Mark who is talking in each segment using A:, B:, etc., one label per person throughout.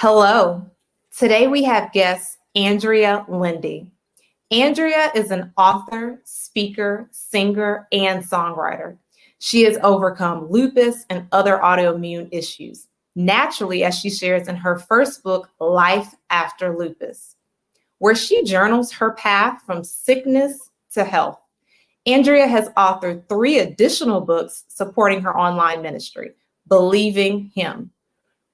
A: Hello. Today we have guest Andrea Lende. Andrea is an author, speaker, singer, and songwriter. She has overcome lupus and other autoimmune issues naturally, as she shares in her first book, Life After Lupus, where she journals her path from sickness to health. Andrea has authored 3 additional books supporting her online ministry, Believing Him,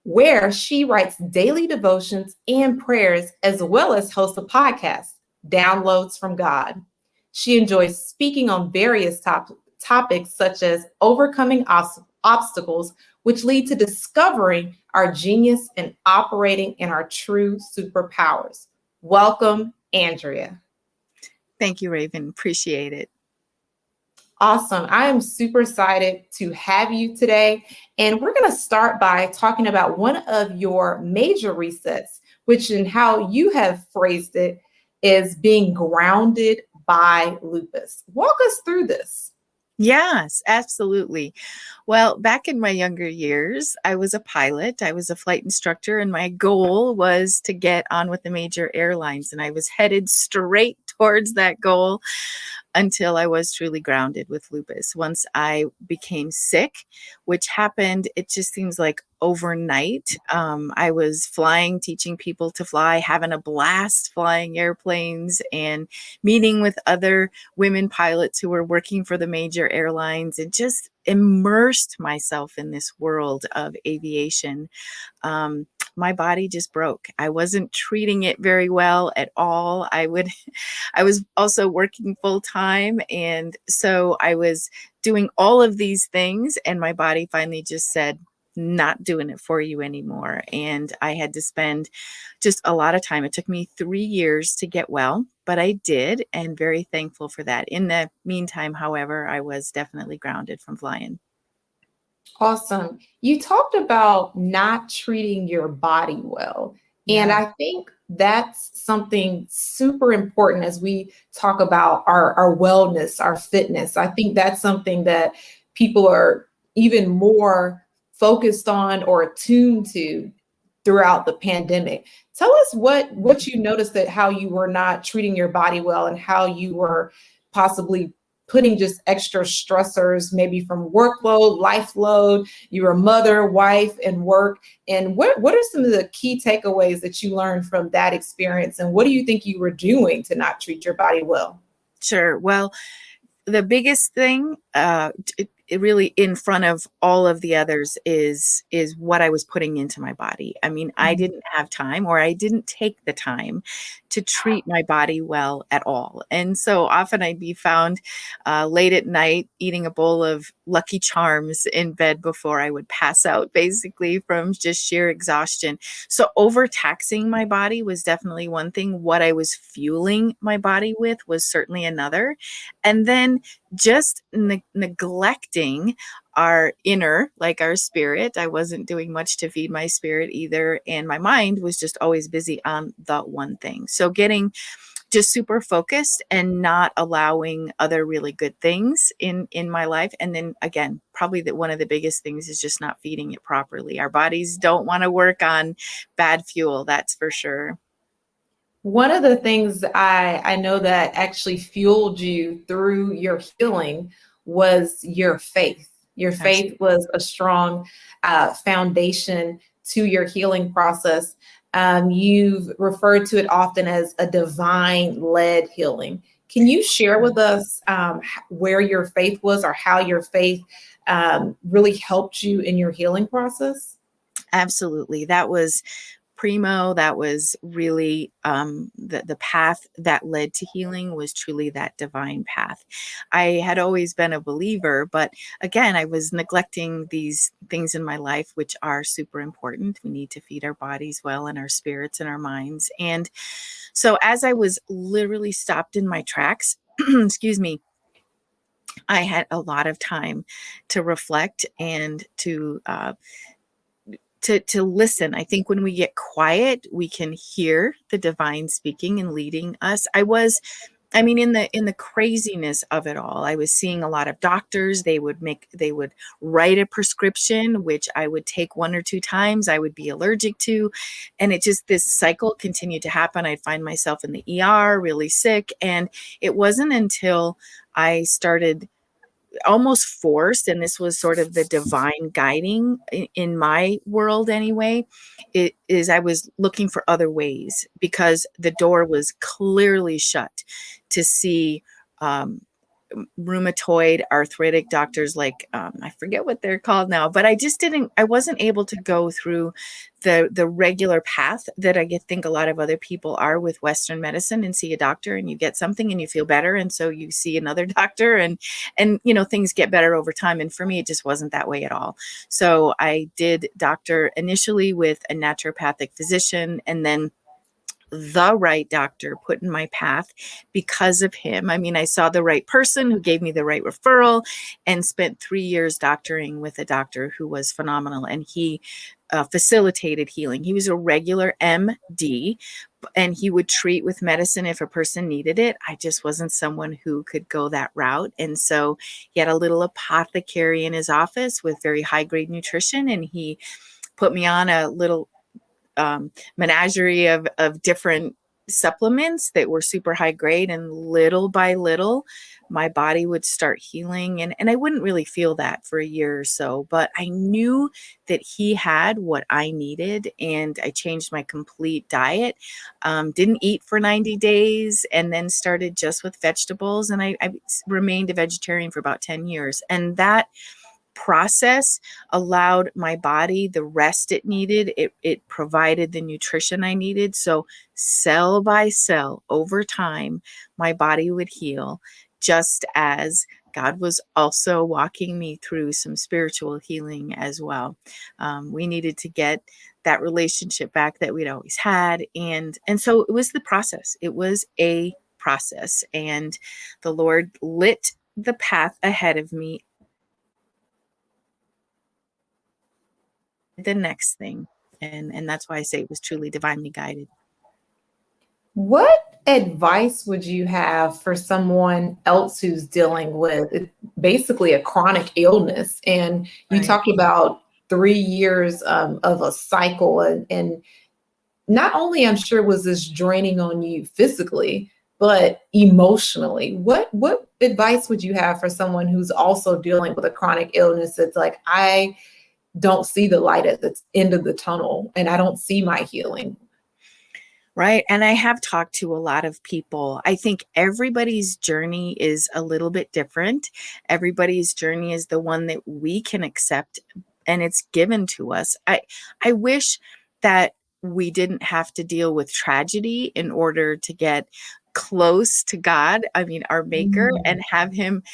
A: where she writes daily devotions and prayers, as well as hosts a podcast, Downloads from God. She enjoys speaking on various topics such as overcoming obstacles, which lead to discovering our genius and operating in our true superpowers. Welcome, Andrea.
B: Thank you, Raven. Appreciate it.
A: Awesome. I am super excited to have you today. And we're going to start by talking about one of your major resets, which in how you have phrased it is being grounded by lupus. Walk us through this.
B: Yes, absolutely. Well, back in my younger years, I was a pilot. I was a flight instructor, and my goal was to get on with the major airlines. And I was headed straight towards that goal until I was truly grounded with lupus. Once I became sick, which happened, it just seems like overnight. I was flying, teaching people to fly, having a blast flying airplanes and meeting with other women pilots who were working for the major airlines, and just immersed myself in this world of aviation. My body just broke. I wasn't treating it very well at all. I was also working full time. And so I was doing all of these things, and my body finally just said, not doing it for you anymore. And I had to spend just a lot of time. It took me 3 years to get well, but I did, and very thankful for that. In the meantime, however, I was definitely grounded from flying.
A: Awesome. You talked about not treating your body well. And
B: Yeah.
A: I think that's something super important as we talk about our wellness, our fitness. I think that's something that people are even more focused on or attuned to throughout the pandemic. Tell us what you noticed, that how you were not treating your body well and how you were possibly putting just extra stressors, maybe from workload, life load, you're a mother, wife, and work. And what are some of the key takeaways that you learned from that experience? And what do you think you were doing to not treat your body well?
B: Sure. Well, the biggest thing, it really in front of all of the others, is what I was putting into my body. I mean, I didn't have time, or I didn't take the time to treat my body well at all. And so often I'd be found late at night eating a bowl of Lucky Charms in bed before I would pass out, basically from just sheer exhaustion. So overtaxing my body was definitely one thing. What I was fueling my body with was certainly another. And then just neglecting our inner, like our spirit. I wasn't doing much to feed my spirit either. And my mind was just always busy on the one thing. So getting just super focused and not allowing other really good things in my life. And then again, probably that one of the biggest things is just not feeding it properly. Our bodies don't want to work on bad fuel, that's for sure.
A: One of the things I know that actually fueled you through your healing was your faith. Your faith
B: Absolutely.
A: was a strong foundation to your healing process. You've referred to it often as a divine led healing. Can you share with us where your faith was, or how your faith really helped you in your healing process?
B: Absolutely. That was primo. That was really the path that led to healing, was truly that divine path. I had always been a believer, but again, I was neglecting these things in my life, which are super important. We need to feed our bodies well, and our spirits and our minds. And so as I was literally stopped in my tracks, excuse me, I had a lot of time to reflect and to listen. I think when we get quiet, we can hear the divine speaking and leading us. I was I mean, in the craziness of it all, I was seeing a lot of doctors. They would write a prescription, which I would take one or two times. I would be allergic to, and it just this cycle continued to happen. I'd find myself in the ER, really sick, and it wasn't until I started almost forced, and this was sort of the divine guiding in my world anyway, it is I was looking for other ways because the door was clearly shut to see um, rheumatoid arthritic doctors like I forget what they're called now, but I wasn't able to go through the regular path that think a lot of other people are with Western medicine and see a doctor and you get something and you feel better, and so you see another doctor and things get better over time. And for me, it just wasn't that way at all. So I did doctor initially with a naturopathic physician, and then the right doctor put in my path because of him. I mean, I saw the right person who gave me the right referral and spent 3 years doctoring with a doctor who was phenomenal. And he facilitated healing. He was a regular MD, and he would treat with medicine if a person needed it. I just wasn't someone who could go that route. And so he had a little apothecary in his office with very high grade nutrition, and he put me on a little menagerie of different supplements that were super high grade, and little by little my body would start healing, and I wouldn't really feel that for a year or so, but I knew that he had what I needed, and I changed my complete diet. Didn't eat for 90 days and then started just with vegetables, and I remained a vegetarian for about 10 years, and that process allowed my body the rest it needed. It provided the nutrition I needed. So, cell by cell, over time, my body would heal, just as God was also walking me through some spiritual healing as well. We needed to get that relationship back that we'd always had. And so it was the process. It was a process. And the Lord lit the path ahead of me, the next thing. And that's why I say it was truly divinely guided.
A: What advice would you have for someone else who's dealing with basically a chronic illness? And you
B: Right.
A: talked about 3 years of a cycle, and not only, I'm sure, was this draining on you physically, but emotionally. What advice would you have for someone who's also dealing with a chronic illness that's like, I don't see the light at the end of the tunnel and I don't see my healing?
B: Right. And I have talked to a lot of people. I think everybody's journey is a little bit different. Everybody's journey is the one that we can accept, and it's given to us. I wish that we didn't have to deal with tragedy in order to get close to God, I mean, our maker,
A: Mm.
B: and have him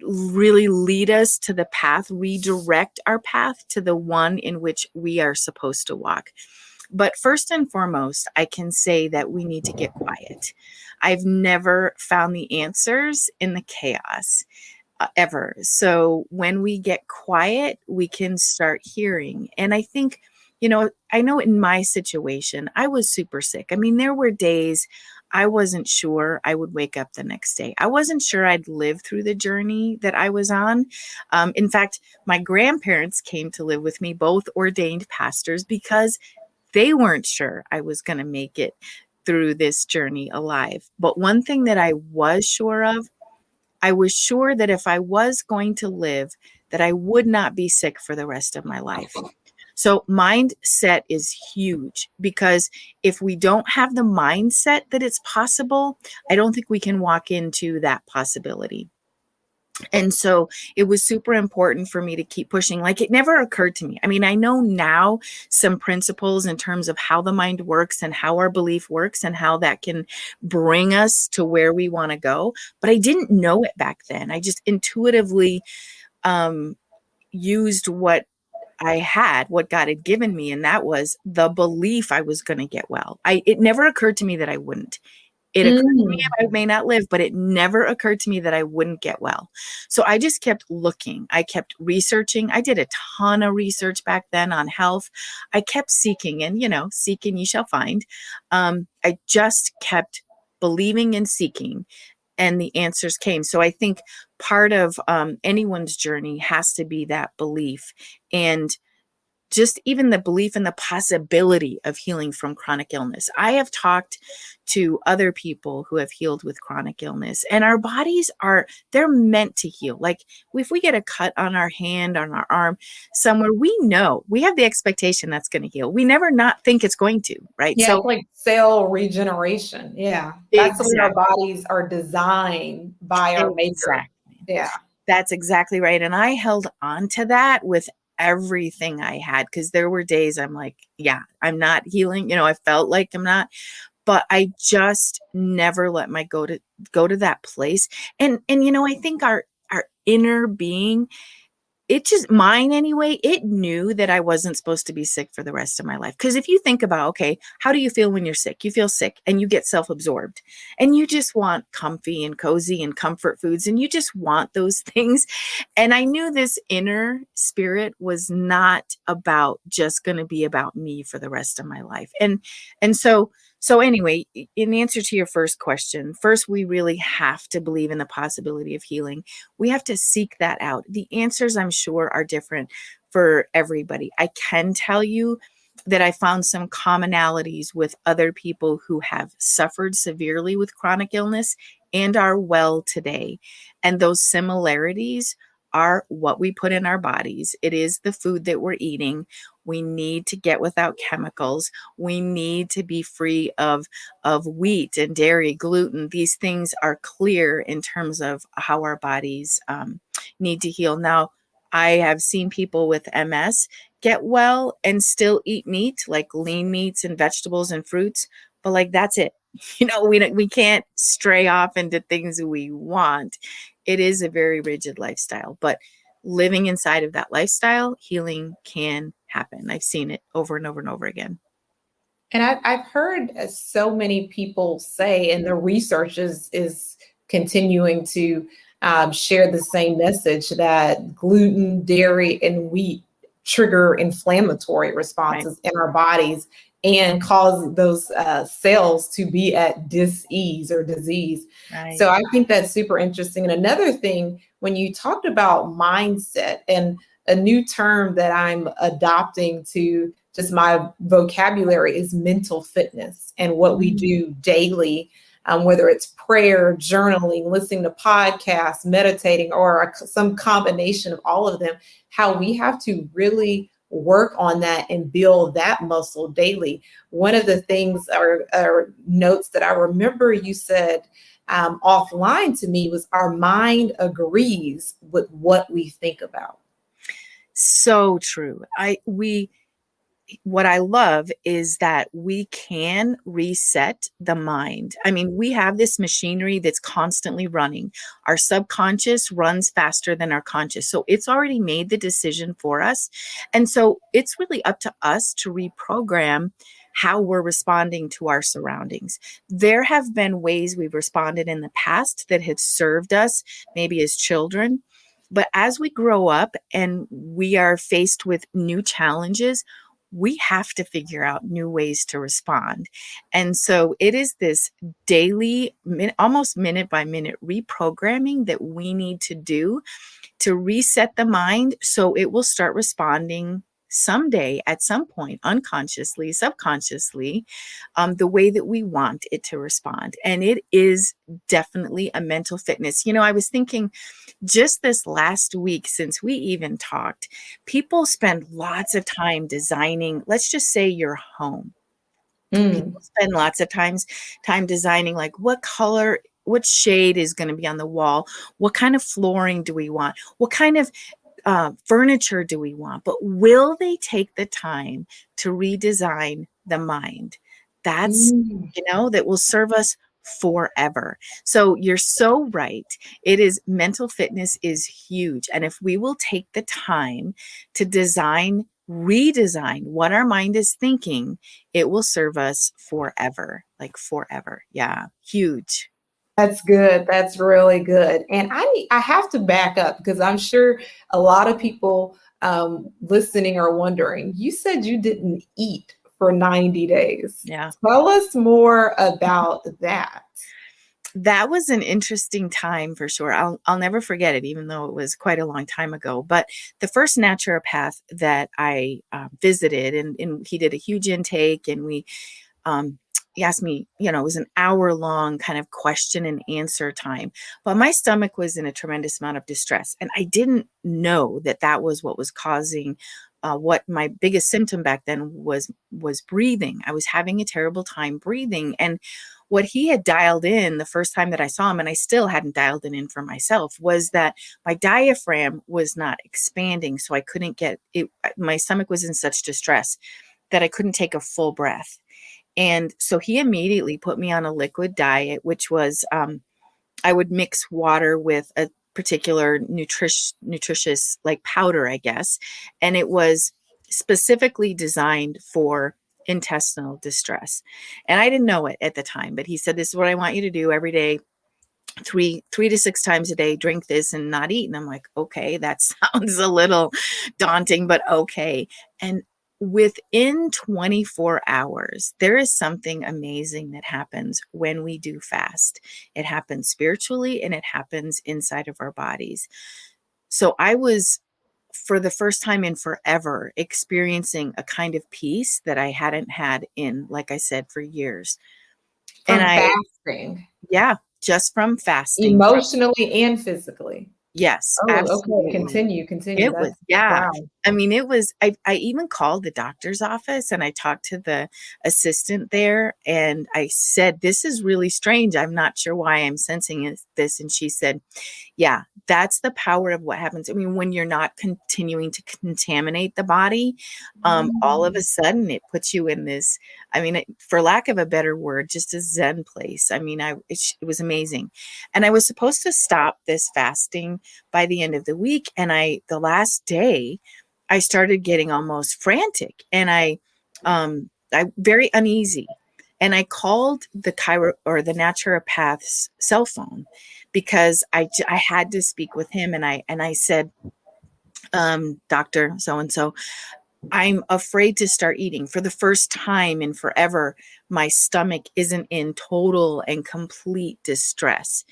B: really lead us to the path, redirect our path to the one in which we are supposed to walk. But first and foremost, I can say that we need to get quiet. I've never found the answers in the chaos ever. So when we get quiet, we can start hearing. And I think, I know in my situation, I was super sick. I mean, there were days I wasn't sure I would wake up the next day. I wasn't sure I'd live through the journey that I was on. In fact, my grandparents came to live with me, both ordained pastors, because they weren't sure I was going to make it through this journey alive. But one thing that I was sure of, I was sure that if I was going to live, that I would not be sick for the rest of my life. So mindset is huge, because if we don't have the mindset that it's possible, I don't think we can walk into that possibility. And so it was super important for me to keep pushing. Like, it never occurred to me. I mean, I know now some principles in terms of how the mind works and how our belief works and how that can bring us to where we want to go. But I didn't know it back then. I just intuitively um, used what I had, what God had given me, and that was the belief I was going to get well. It never occurred to me that I wouldn't. It occurred to me
A: Mm.
B: I may not live, but it never occurred to me that I wouldn't get well. So I just kept looking. I kept researching. I did a ton of research back then on health. I kept seeking, and seek and ye shall find. I just kept believing and seeking. and the answers came. So I think part of anyone's journey has to be that belief, and just even the belief in the possibility of healing from chronic illness. I have talked to other people who have healed with chronic illness, and our bodies they're meant to heal. Like if we get a cut on our hand, on our arm, somewhere, we know, we have the expectation that's going to heal. We never not think it's going to, right?
A: Yeah,
B: So
A: it's like cell regeneration. Yeah. That's the way our
B: exactly,
A: bodies are designed by our maker.
B: exactly.
A: Yeah.
B: That's exactly right. And I held on to that with everything I had, because there were days I'm like, yeah, I'm not healing. I felt like I'm not, but I just never let my go to that place. And I think our inner being, it just, mine anyway, it knew that I wasn't supposed to be sick for the rest of my life. Because if you think about, okay, how do you feel when you're sick? You feel sick and you get self-absorbed and you just want comfy and cozy and comfort foods, and you just want those things. And I knew this inner spirit was not about just going to be about me for the rest of my life. And so anyway, in answer to your first question, first, we really have to believe in the possibility of healing. We have to seek that out. The answers, I'm sure, are different for everybody. I can tell you that I found some commonalities with other people who have suffered severely with chronic illness and are well today. And those similarities are what we put in our bodies. It is the food that we're eating. We need to get without chemicals. We need to be free of wheat and dairy, gluten. These things are clear in terms of how our bodies need to heal. Now, I have seen people with MS get well and still eat meat, like lean meats and vegetables and fruits, but like that's it. We can't stray off into things we want. It is a very rigid lifestyle, but living inside of that lifestyle, healing can happen. I've seen it over and over and over again.
A: And I've heard so many people say, and the research is continuing to share the same message, that gluten, dairy, and wheat trigger inflammatory
B: Right.
A: responses in our bodies and cause those cells to be at dis-ease or disease.
B: Right.
A: So I think that's super interesting. And another thing, when you talked about mindset, and a new term that I'm adopting to just my vocabulary is mental fitness, and what we do daily, whether it's prayer, journaling, listening to podcasts, meditating, or some combination of all of them, how we have to really work on that and build that muscle daily. One of the things or notes that I remember you said offline to me was, our mind agrees with what we think about.
B: So true. What I love is that we can reset the mind. I mean, we have this machinery that's constantly running. Our subconscious runs faster than our conscious. So it's already made the decision for us. And so it's really up to us to reprogram how we're responding to our surroundings. There have been ways we've responded in the past that have served us, maybe as children. But as we grow up and we are faced with new challenges, we have to figure out new ways to respond. And so it is this daily, almost minute by minute reprogramming that we need to do to reset the mind so it will start responding someday at some point, unconsciously, subconsciously, the way that we want it to respond. And it is definitely a mental fitness. I was thinking just this last week, since we even talked, people spend lots of time designing, let's just say, your home.
A: Mm.
B: People spend lots of time designing, like, what color, what shade is going to be on the wall, what kind of flooring do we want, what kind of furniture do we want, but will they take the time to redesign the mind? That's,
A: Mm.
B: that will serve us forever. So you're so right. It is, mental fitness is huge. And if we will take the time to redesign what our mind is thinking, it will serve us forever, like forever. Yeah. Huge.
A: That's good. That's really good. And I have to back up, because I'm sure a lot of people listening are wondering. You said you didn't eat for 90 days.
B: Yeah.
A: Tell us more about that.
B: That was an interesting time for sure. I'll never forget it, even though it was quite a long time ago. But the first naturopath that I visited, and he did a huge intake, and um, he asked me, it was an hour long kind of question and answer time. But my stomach was in a tremendous amount of distress, and I didn't know that that was what was causing. What my biggest symptom back then was breathing. I was having a terrible time breathing, and what he had dialed in the first time that I saw him, and I still hadn't dialed it in for myself, was that my diaphragm was not expanding. So I couldn't get it. My stomach was in such distress that I couldn't take a full breath. And so he immediately put me on a liquid diet, which was I would mix water with a particular nutritious like powder, I guess. And it was specifically designed for intestinal distress. And I didn't know it at the time, but he said, this is what I want you to do every day, three to six times a day, drink this and not eat. And I'm like, okay, that sounds a little daunting, but okay. And within 24 hours, there is something amazing that happens when we do fast. It happens spiritually and it happens inside of our bodies. So I was, for the first time in forever, experiencing a kind of peace that I hadn't had in, like I said, for years. And
A: From fasting,
B: yeah, just from fasting.
A: emotionally and physically.
B: Yes,
A: Oh, okay.
B: absolutely.
A: Continue.
B: It was,
A: That's
B: yeah.
A: wow.
B: I mean, I even called the doctor's office and I talked to the assistant there and I said, this is really strange. I'm not sure why I'm sensing this. And she said, yeah, that's the power of what happens. I mean, when you're not continuing to contaminate the body, all of a sudden it puts you in this, I mean, for lack of a better word, just a Zen place. I mean, it was amazing. And I was supposed to stop this fasting by the end of the week. And the last day, I started getting almost frantic and I very uneasy. And I called the the naturopath's cell phone because I had to speak with him. And I said, Doctor so and so, I'm afraid to start eating. For the first time in forever, my stomach isn't in total and complete distress.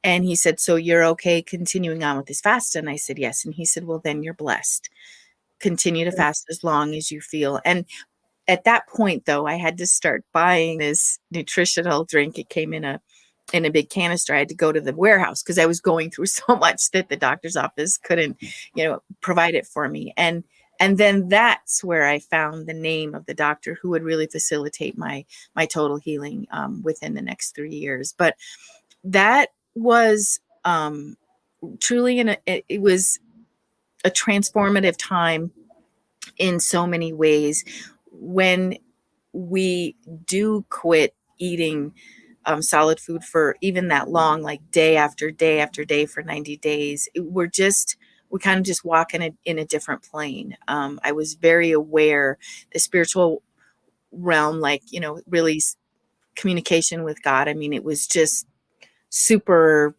B: And he said, so you're okay continuing on with this fast? And I said, yes. And he said, well, then you're blessed. Continue to fast as long as you feel. And at that point, though, I had to start buying this nutritional drink. It came in a big canister. I had to go to the warehouse because I was going through so much that the doctor's office couldn't, provide it for me. And then that's where I found the name of the doctor who would really facilitate my total healing within the next 3 years. But that was truly it was a transformative time in so many ways. When we do quit eating solid food for even that long, like day after day after day for 90 days, we kind of just walk in a different plane. I was very aware the spiritual realm, like, really communication with God. I mean, it was just super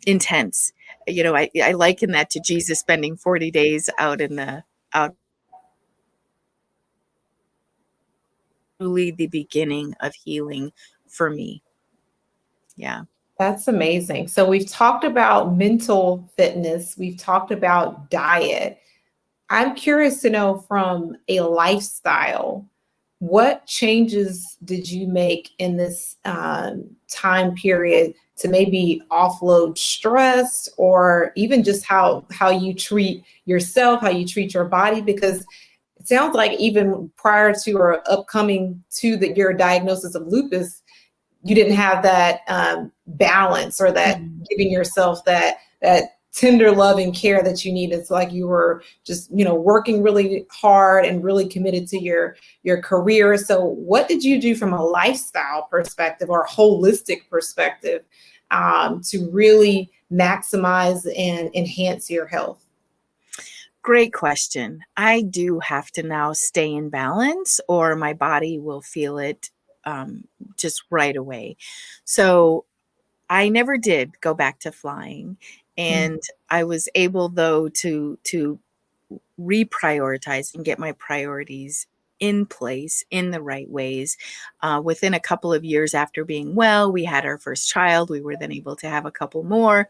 B: intense. I liken that to Jesus spending 40 days out in the out, really the beginning of healing for me. Yeah.
A: That's amazing. So we've talked about mental fitness, we've talked about diet. I'm curious to know from a lifestyle, what changes did you make in this time period to maybe offload stress, or even just how you treat yourself, how you treat your body? Because it sounds like even prior to or upcoming to your diagnosis of lupus, you didn't have that balance, or that giving yourself that tender love and care that you need. It's like you were just working really hard and really committed to your career. So what did you do from a lifestyle perspective or holistic perspective to really maximize and enhance your health?
B: Great question. I do have to now stay in balance or my body will feel it just right away. So I never did go back to flying, and I was able though to reprioritize and get my priorities in place in the right ways. Within a couple of years after being well, we had our first child. We were then able to have a couple more.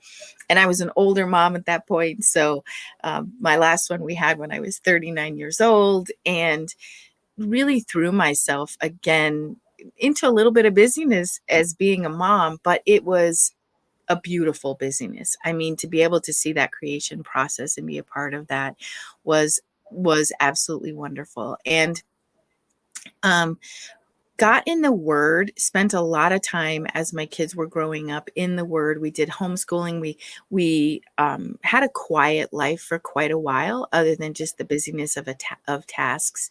B: And I was an older mom at that point. So my last one we had when I was 39 years old, and really threw myself again into a little bit of busyness as being a mom, but it was a beautiful busyness. I mean, to be able to see that creation process and be a part of that was absolutely wonderful. And um, got in the word, spent a lot of time as my kids were growing up in the word. We did homeschooling. We had a quiet life for quite a while, other than just the busyness of tasks.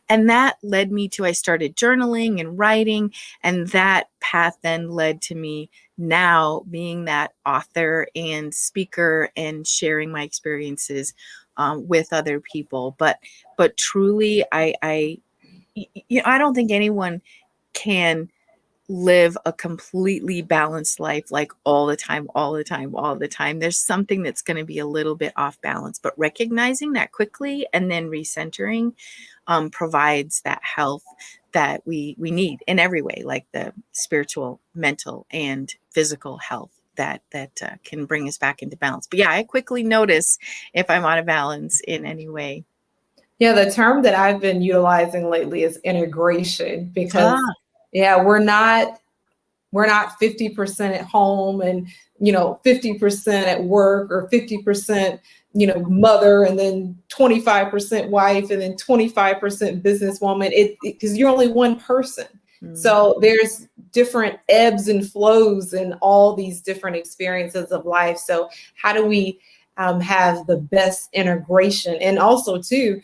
B: And that led me to, I started journaling and writing, and that path then led to me now being that author and speaker and sharing my experiences with other people. But truly, I don't think anyone can live a completely balanced life like all the time, all the time, all the time. There's something that's going to be a little bit off balance, but recognizing that quickly and then recentering provides that health that we need in every way, like the spiritual, mental, and physical health that can bring us back into balance. But yeah, I quickly notice if I'm out of balance in any way.
A: Yeah, the term that I've been utilizing lately is integration because
B: Ah,
A: yeah, we're not 50% at home and 50% at work, or 50% mother, and then 25% wife, and then 25% businesswoman. It because you're only one person.
B: mm,
A: So there's different ebbs and flows in all these different experiences of life. So how do we have the best integration? And also too,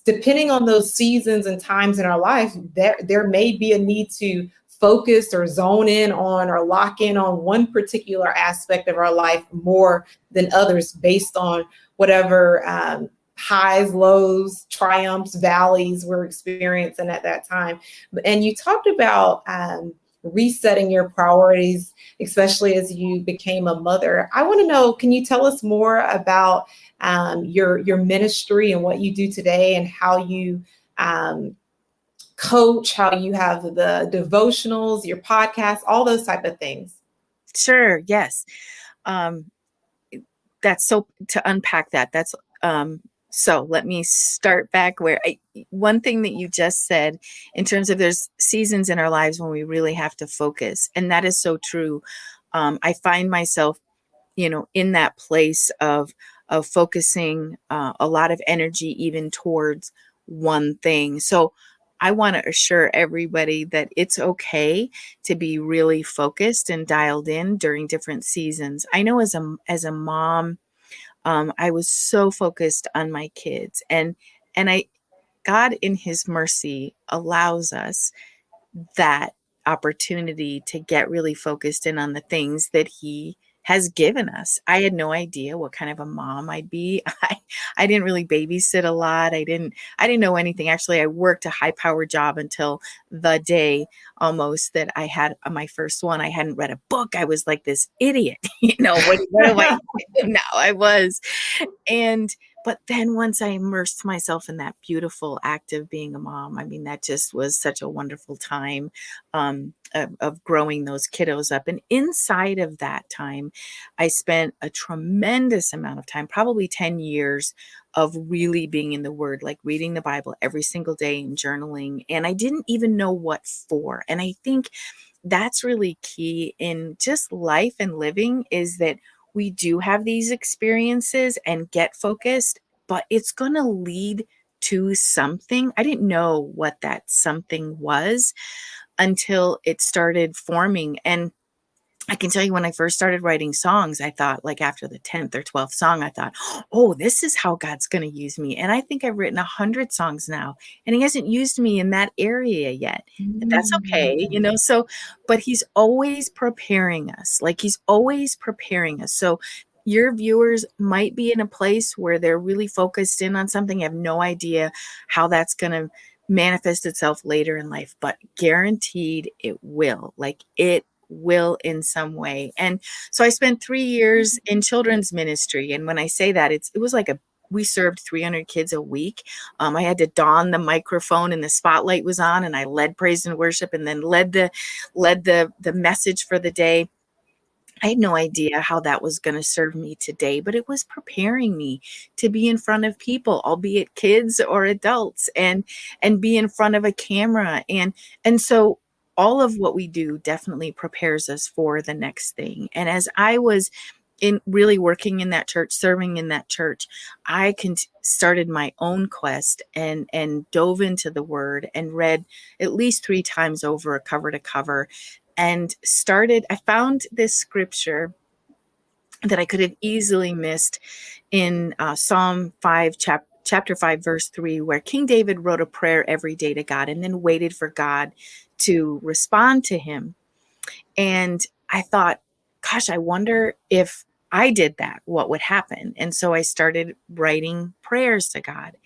A: depending on those seasons and times in our life, there may be a need to focus or zone in on or lock in on one particular aspect of our life more than others, based on whatever highs, lows, triumphs, valleys we're experiencing at that time. And you talked about resetting your priorities, especially as you became a mother. I want to know, can you tell us more about your ministry and what you do today, and how you coach, how you have the devotionals, your podcast, all those type of things?
B: sure, yes. Um, that's so to unpack that. So let me start back where one thing that you just said in terms of there's seasons in our lives when we really have to focus, and that is so true. I find myself, in that place of focusing a lot of energy even towards one thing. So I want to assure everybody that it's okay to be really focused and dialed in during different seasons. I know as a mom, I was so focused on my kids, and I God in His mercy allows us that opportunity to get really focused in on the things that He has given us. I had no idea what kind of a mom I'd be. I didn't really babysit a lot. I didn't know anything. Actually, I worked a high power job until the day almost that I had my first one. I hadn't read a book. I was like this idiot. What do I do now? I was. And but then once I immersed myself in that beautiful act of being a mom, I mean, that just was such a wonderful time of growing those kiddos up. And inside of that time, I spent a tremendous amount of time, probably 10 years, of really being in the Word, like reading the Bible every single day and journaling. And I didn't even know what for. And I think that's really key in just life and living, is that we do have these experiences and get focused, but it's going to lead to something. I didn't know what that something was until it started forming. And I can tell you, when I first started writing songs, I thought, like after the 10th or 12th song, I thought, oh, this is how God's going to use me. And I think I've written 100 songs now, and He hasn't used me in that area yet. But that's okay, So, but He's always preparing us. Like He's always preparing us. So your viewers might be in a place where they're really focused in on something, have no idea how that's going to manifest itself later in life, but guaranteed it will. Like it will in some way. And so I spent 3 years in children's ministry. And when I say that, it was like a we served 300 kids a week. I had to don the microphone and the spotlight was on, and I led praise and worship, and then led the message for the day. I had no idea how that was going to serve me today, but it was preparing me to be in front of people, albeit kids or adults, and be in front of a camera. And so all of what we do definitely prepares us for the next thing. And as I was in really working in that church, serving in that church, I started my own quest and dove into the word and read at least 3 times over, cover to cover, and I found this scripture that I could have easily missed in Psalm 5, chapter 5, verse 3, where King David wrote a prayer every day to God and then waited for God to respond to him. And I thought, gosh, I wonder if I did that, what would happen? And so I started writing prayers to God,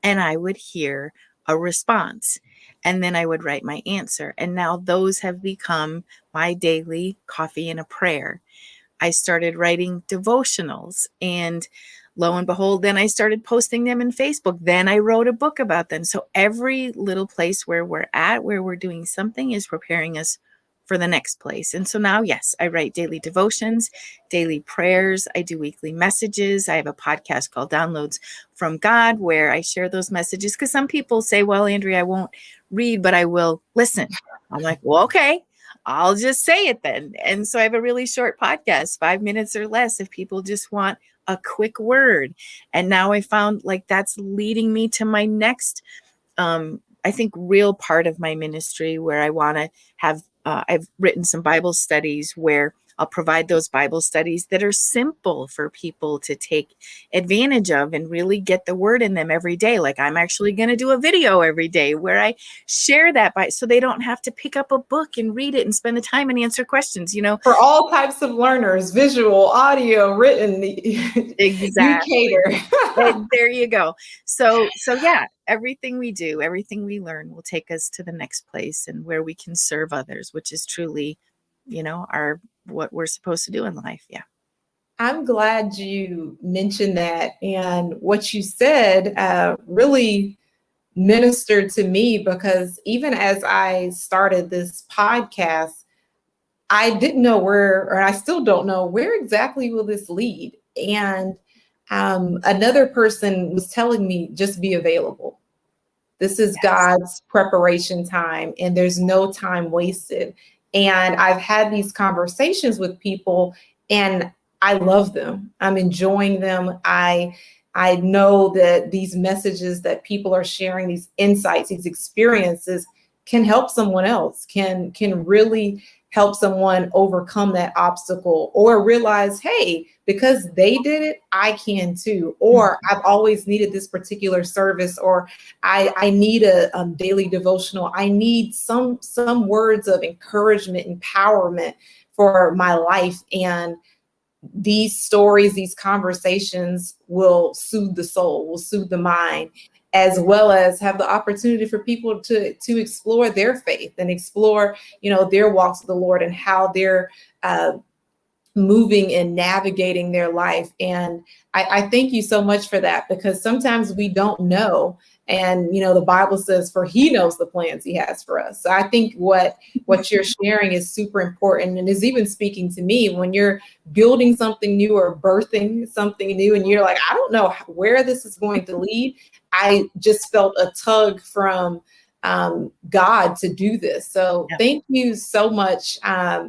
B: and I would hear a response, and then I would write my answer. And now those have become my daily coffee and a prayer. I started writing devotionals, and lo and behold, then I started posting them in Facebook. Then I wrote a book about them. So every little place where we're at, where we're doing something, is preparing us for the next place. And so now, yes, I write daily devotions, daily prayers. I do weekly messages. I have a podcast called Downloads from God, where I share those messages. Because some people say, well, Andrea, I won't read, but I will listen. I'm like, well, okay, I'll just say it then. And so I have a really short podcast, 5 minutes or less, if people just want a quick word. And now I found like that's leading me to my next I think real part of my ministry, where I want to have, I've written some Bible studies where I'll provide those Bible studies that are simple for people to take advantage of and really get the word in them every day. Like I'm actually going to do a video every day where I share that so they don't have to pick up a book and read it and spend the time and answer questions,
A: For all types of learners, visual, audio, written, you
B: Exactly.
A: cater.
B: There you go. So yeah, everything we do, everything we learn will take us to the next place and where we can serve others, which is truly, what we're supposed to do in life. Yeah.
A: I'm glad you mentioned that. And what you said really ministered to me, because even as I started this podcast, I didn't know where, or I still don't know, where exactly will this lead. And another person was telling me, just be available. This is God's preparation time, and there's no time wasted. And I've had these conversations with people, and I love them. I'm enjoying them. I know that these messages that people are sharing, these insights, these experiences, can help someone else, can really help someone overcome that obstacle, or realize, hey, because they did it, I can too. Or I've always needed this particular service, or I need a daily devotional. I need some words of encouragement, empowerment for my life. And these stories, these conversations will soothe the soul, will soothe the mind, as well as have the opportunity for people to explore their faith and explore, their walks with the Lord, and how they're moving and navigating their life. And I thank you so much for that, because sometimes we don't know. And, the Bible says, for he knows the plans he has for us. So I think what you're sharing is super important, and is even speaking to me when you're building something new or birthing something new, and you're like, I don't know where this is going to lead. I just felt a tug from God to do this. So thank you so much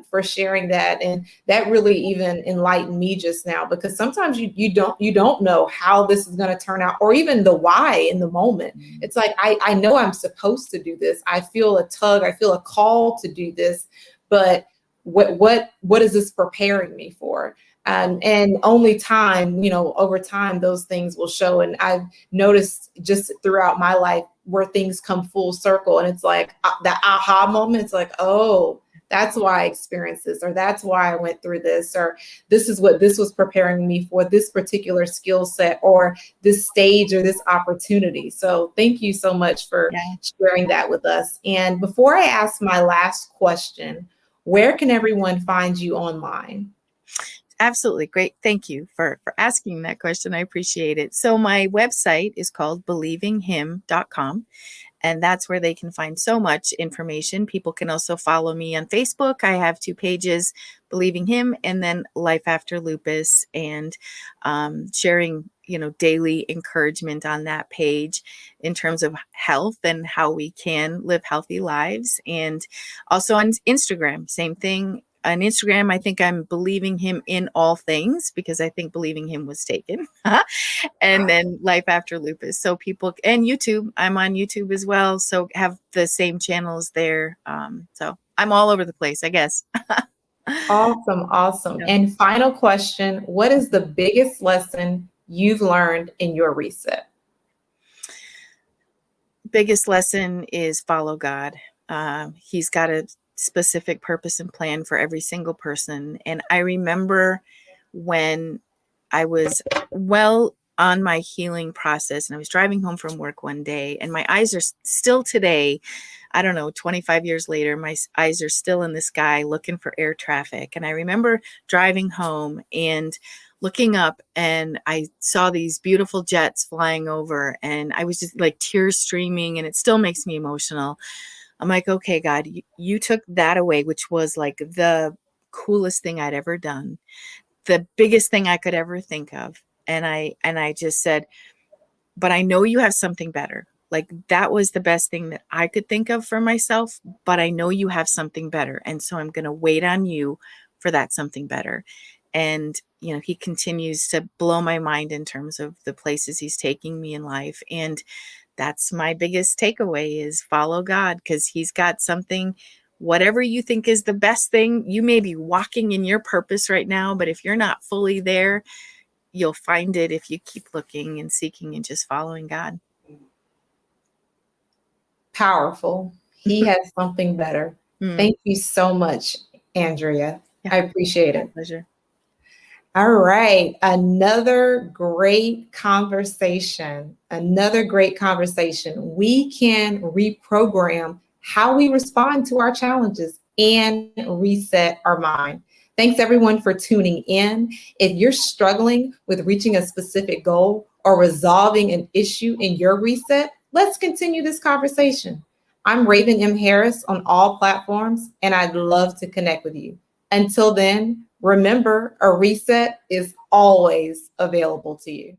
A: for sharing that. And that really even enlightened me just now, because sometimes you don't know how this is going to turn out, or even the why in the moment. It's like, I know I'm supposed to do this. I feel a tug, I feel a call to do this, but what is this preparing me for? And only time, over time, those things will show. And I've noticed just throughout my life where things come full circle, and it's like that aha moment. It's like, oh, that's why I experienced this, or that's why I went through this, or this is what this was preparing me for, this particular skill set, or this stage, or this opportunity. So thank you so much for sharing that with us. And before I ask my last question, where can everyone find you online?
B: Absolutely. Great. Thank you for asking that question. I appreciate it. So my website is called believinghim.com. And that's where they can find so much information. People can also follow me on Facebook. I have 2 pages, Believing Him and then Life After Lupus, and sharing, daily encouragement on that page in terms of health and how we can live healthy lives. And also on Instagram, same thing. On Instagram, I think I'm Believing Him in all things, because I think Believing Him was taken. And then Life After Lupus. So people, and YouTube, I'm on YouTube as well. So have the same channels there. So I'm all over the place, I guess.
A: Awesome, awesome.
B: Yeah.
A: And final question, what is the biggest lesson you've learned in your reset?
B: Biggest lesson is follow God. He's got a specific purpose and plan for every single person. And I remember when I was well on my healing process, and I was driving home from work one day, and my eyes are still today, I don't know, 25 years later, my eyes are still in the sky looking for air traffic. And I remember driving home and looking up, and I saw these beautiful jets flying over, and I was just like tears streaming, and it still makes me emotional. I'm like, okay, God, you took that away, which was like the coolest thing I'd ever done, the biggest thing I could ever think of. And I just said, but I know you have something better. Like, that was the best thing that I could think of for myself, but I know you have something better. And so I'm going to wait on you for that something better. And, he continues to blow my mind in terms of the places he's taking me in life. And that's my biggest takeaway, is follow God, because he's got something. Whatever you think is the best thing, you may be walking in your purpose right now, but if you're not fully there, you'll find it if you keep looking and seeking and just following God.
A: Powerful. He has something better. Thank you so much, Andrea.
B: Yeah,
A: I appreciate it.
B: pleasure.
A: All right. Another great conversation. We can reprogram how we respond to our challenges and reset our mind. Thanks everyone for tuning in. If you're struggling with reaching a specific goal or resolving an issue in your reset, let's continue this conversation. I'm Raven M. Harris on all platforms, and I'd love to connect with you. Until then, remember, a reset is always available to you.